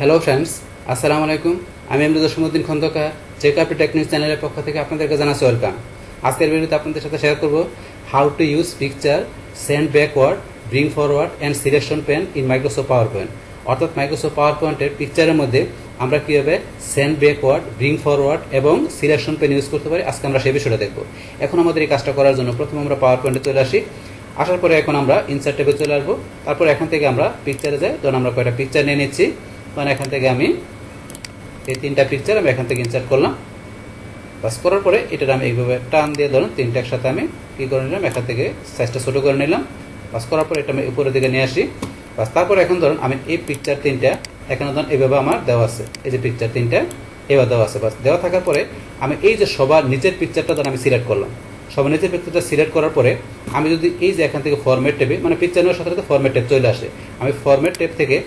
Hello friends, আসসালামু আলাইকুম। আমি এমরুদ্দিন খন্দকার চেকআপ টেকনিক্স চ্যানেলের পক্ষ থেকে আপনাদেরকে জানাচ্ছি ওয়েলকাম। আজকের ভিডিওতে আপনাদের সাথে শেয়ার করব how to use picture, send backward, bring forward and selection pen in Microsoft PowerPoint. অর্থাৎ মাইক্রোসফট পাওয়ার পয়েন্টের পিকচারের মধ্যে আমরা কীভাবে সেন্ড ব্যাকওয়ার্ড, ব্রিং ফরওয়ার্ড এবং সিলেকশন পেন ইউজ করতে পারি, আজকে আমরা সেই বিষয়টা দেখব। এখন আমাদের এই কাজটা করার জন্য প্রথমে আমরা পাওয়ার পয়েন্টে চলে আসি। আসার পরে এখন আমরা ইনসার্ট ট্যাবে চলে আসবো। তারপর এখান থেকে আমরা পিকচারে যাই। ধরুন আমরা কয়েকটা পিকচার নিয়ে নিচ্ছি। মানে এখান থেকে আমি এই তিনটা পিকচার আমি এখান থেকে ইনসার্ট করলাম। বাস করার পরে এটার আমি এইভাবে টান দিয়ে ধরুন তিনটা একসাথে আমি কী করে নিলাম, এখান থেকে সাইজটা ছোটো করে নিলাম। বাস করার পরে এটা আমি উপরের দিকে নিয়ে আসি। বাস তারপর এখন ধরুন আমি এই পিকচার তিনটা এখানে ধরুন এইভাবে আমার দেওয়া আছে, এই যে পিকচার তিনটা এবার দেওয়া আছে। বাস দেওয়া থাকার পরে আমি এই যে সবার নিচের পিকচারটা ধরুন আমি সিলেক্ট করলাম। সবার নিচের পিকচারটা সিলেক্ট করার পরে আমি যদি এই যে এখান থেকে ফরম্যাট ট্যাবে, মানে পিকচার নেওয়ার সাথে সাথে ফরম্যাট ট্যাব চলে আসে, আমি ফরম্যাট ট্যাব থেকে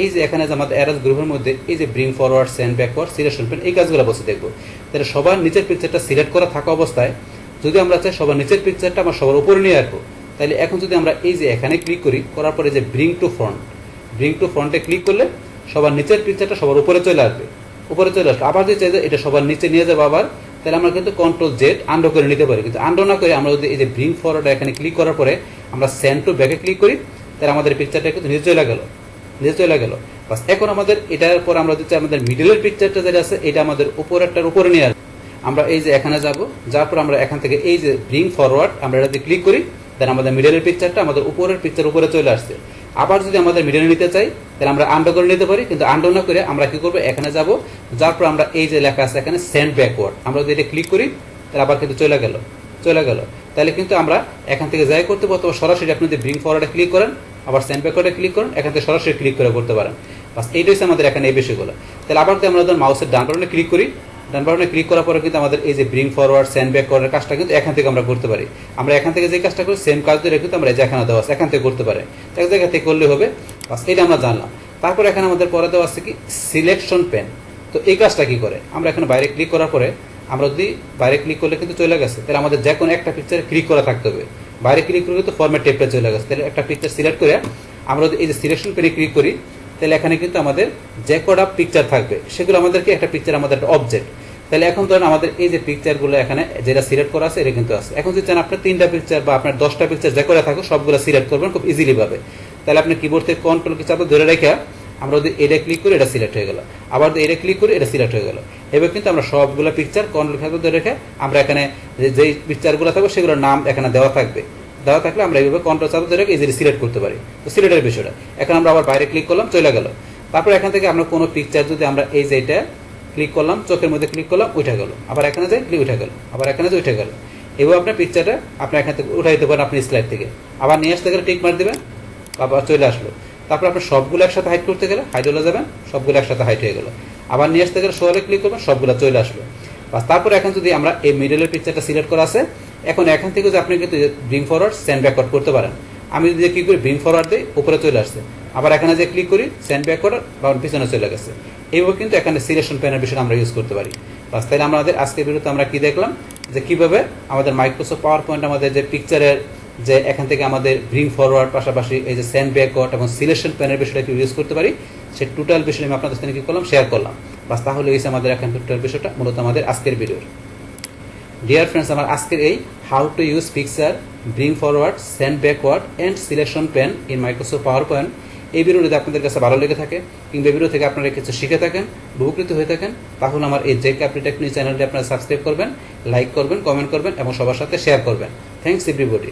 এই যে এখানে যে আমাদের অ্যারোস গ্রুপের মধ্যে এই যে bring forward, send backward, selection pen, এই কাজগুলো বসে দেখবো। তাহলে সবার নিচের পিকচারটা সিলেক্ট করা থাকা অবস্থায় যদি আমরা চাই সবার নিচের পিকচারটা আমার সবার উপরে নিয়ে আসবো, তাহলে এখন যদি আমরা এই যে এখানে ক্লিক করি, করার পরে যে ব্রিং টু ফ্রন্টে ক্লিক করলে সবার নিচের পিকচারটা সবার উপরে চলে আসবে। আবার যদি চাই যে এটা সবার নিচে নিয়ে যাবো আবার, তাহলে আমরা কিন্তু কন্ট্রোল জেড আন্ডো করে নিতে পারি। কিন্তু আন্ডো না করে আমরা যদি এই যে ব্রিং ফরওয়ার্ড এখানে ক্লিক করার পরে আমরা সেন্ড টু ব্যাকে ক্লিক করি, তাহলে আমাদের পিকচারটা কিন্তু নিচে চলে গেল। বাস এখন আমাদের এটার পর আমরা যদি আমাদের মিডলের পিকচারটা যেটা আছে এটা আমাদের উপরেরটার উপরে নিয়ে আসবো। আমরা এই যে এখানে যাব, যার পর আমরা এখান থেকে এই যে ব্রিং ফরওয়ার্ড আমরা এটাতে ক্লিক করি, দেন আমাদের মিডলের পিকচারটা আমাদের উপরের পিকচার উপরে চলে আসছে। আবার যদি আমাদের মিডলে নিতে চাই তাহলে আমরা আন্ডো করে নিতে পারি, কিন্তু আন্ডো না করে আমরা কি করবো, এখানে যাব, যার পর আমরা এই যে লেখা আছে এখানে সেন্ড ব্যাকওয়ার্ড আমরা যদি এটা ক্লিক করি, তাহলে আবার কিন্তু চলে গেল। তাহলে কিন্তু আমরা এখান থেকে যাই করতে পারবো, সরাসরি আপনি যদি ব্রিং ফরওয়ার্ডে ক্লিক করেন, আবার সেন্ড ব্যাকওয়ার্ডে ক্লিক করেন, এখান থেকে সরাসরি ক্লিক করে করতে পারেন। বাস এইটাই হচ্ছে আমাদের এখানে এই বিষয়গুলো। তাহলে আবার যদি আমরা মাউসের ডান বাটনে ক্লিক করি, ডান বাটনে ক্লিক করার পরে কিন্তু আমাদের এই যে ব্রিং ফরওয়ার্ড, সেন্ড ব্যাকওয়ার্ডের কাজটা কিন্তু এখান থেকে আমরা করতে পারি। আমরা এখান থেকে যে কাজটা করি সেম কাজ ধরে কিন্তু আমরা যেখানে দেওয়া আছে এখান থেকে করতে পারি, এক জায়গা থেকে করলে হবে। বাস এটা আমরা জানলাম। তারপর এখানে আমাদের পরে দেওয়া আছে কি সিলেকশন পেন। তো এই কাজটা কি করে, আমরা এখানে বাইরে ক্লিক করার পরে আমরা যদি বাইরে ক্লিক করলে কিন্তু চলে গেছে, তাহলে আমাদের যে কোনো একটা পিকচারে ক্লিক করা থাকতে হবে। বাইরে ক্লিক করলে তো ফরম্যাট টেপটা চলে গেছে, তাহলে একটা পিকচার সিলেক্ট করে আমরা যদি এই যে সিলেকশন পেনে ক্লিক করি, তাহলে এখানে কিন্তু আমাদের যে কটা পিকচার থাকবে সেগুলো আমাদেরকে একটা পিকচার আমাদের একটা অবজেক্ট। তাহলে এখন ধরেন আমাদের এই যে পিকচারগুলো এখানে যেটা সিলেক্ট করা আছে এটা কিন্তু আছে। এখন যদি চান আপনার 3টা পিকচার বা আপনার 10টা পিকচার যে করে থাকো সবগুলো সিলেক্ট করবেন খুব ইজিলি ভাবে। তাহলে আপনি কিবোর্ড থেকে কন্ট্রোল কি চাপে ধরে রেখে আমরা যদি এটা ক্লিক করি এটা সিলেক্ট হয়ে গেল, আবার এটা ক্লিক করি এটা সিলেক্ট হয়ে গেল। এবার কিন্তু আমরা সবগুলো পিকচার কন্ট্রোল চাপে ধরে রেখে আমরা এখানে যেই পিকচারগুলো থাকবে সেগুলোর নাম এখানে দেওয়া থাকলে আমরা এইভাবে কন্ট্রোল চাপে ধরে ইজিলি সিলেক্ট করতে পারি। তো সিলেক্টের বিষয়টা এখন আমরা আবার বাইরে ক্লিক করলাম, চলে গেল। তারপর এখান থেকে আমরা কোনো পিকচার যদি আমরা এই যে এটা ক্লিক করলাম, চোখের মধ্যে ক্লিক করলাম, উঠে গেল, আবার এখানে যাই ক্লিক উঠে গেল, আবার এখানে যে উঠে গেল। এবার আপনার পিকচারটা আপনি এখান থেকে উঠাই দিতে পারেন আপনি স্লাইড থেকে, আবার নিয়ে আসতে গেলে টিক মার দেবেন, আবার চলে আসলো। তারপর আপনি সবগুলো একসাথে হাইড করতে গেলে হাইড হলে যাবেন, সবগুলো একসাথে হাইড হয়ে গেল। আবার নিয়ে আসতে গেলে শোয়ালে ক্লিক করবেন, সবগুলো চলে আসলো। বাস তারপর এখন যদি আমরা এই মিডলের পিকচারটা সিলেক্ট করা আছে, এখন এখান থেকে যে আপনি কিন্তু ব্রিং ফরওয়ার্ড, সেন্ড ব্যাকওয়ার্ড করতে পারেন। আমি যদি কি করি ব্রিং ফরওয়ার্ড দিই, উপরে চলে আসছে, আবার এখানে যে ক্লিক করি সেন্ড ব্যাকওয়ার্ড বা পিছনে চলে গেছে। এইভাবে কিন্তু এখানে সিলেকশন পেনের বিষয়টা আমরা ইউজ করতে পারি। বাস তাহলে আমাদের আজকের ভিডিওতে আমরা কি দেখলাম, যে কিভাবে আমাদের মাইক্রোসফট পাওয়ার পয়েন্ট আমাদের যে পিকচারের যে এখান থেকে আমাদের ব্রিং ফরওয়ার্ড পাশাপাশি এই যে সেন্ড ব্যাকওয়ার্ড এবং সিলেকশন পেনের বিষয়টা কি ইউজ করতে পারি, সে টোটাল বিষয় আমি আপনাদের সাথে কি করলাম, শেয়ার করলাম। বাস তাহলে এই আমাদের এখন টোটাল বিষয়টা মূলত আমাদের আজকের ভিডিওর। ডিয়ার ফ্রেন্ডস, আমার আজকের এই how to use picture, bring forward, send backward and selection pen in Microsoft PowerPoint, এই ভিডিও যদি আপনাদের কাছে ভালো লেগে থাকে কিংবা ভিডিও থেকে আপনারা কিছু শিখে থাকেন, উপকৃত হয়ে থাকেন, তাহলে আমার এই চেকআপ টেকনিক্স চ্যানেলটি আপনারা সাবস্ক্রাইব করবেন, লাইক করবেন, কমেন্ট করবেন এবং সবার সাথে শেয়ার করবেন। Thanks everybody.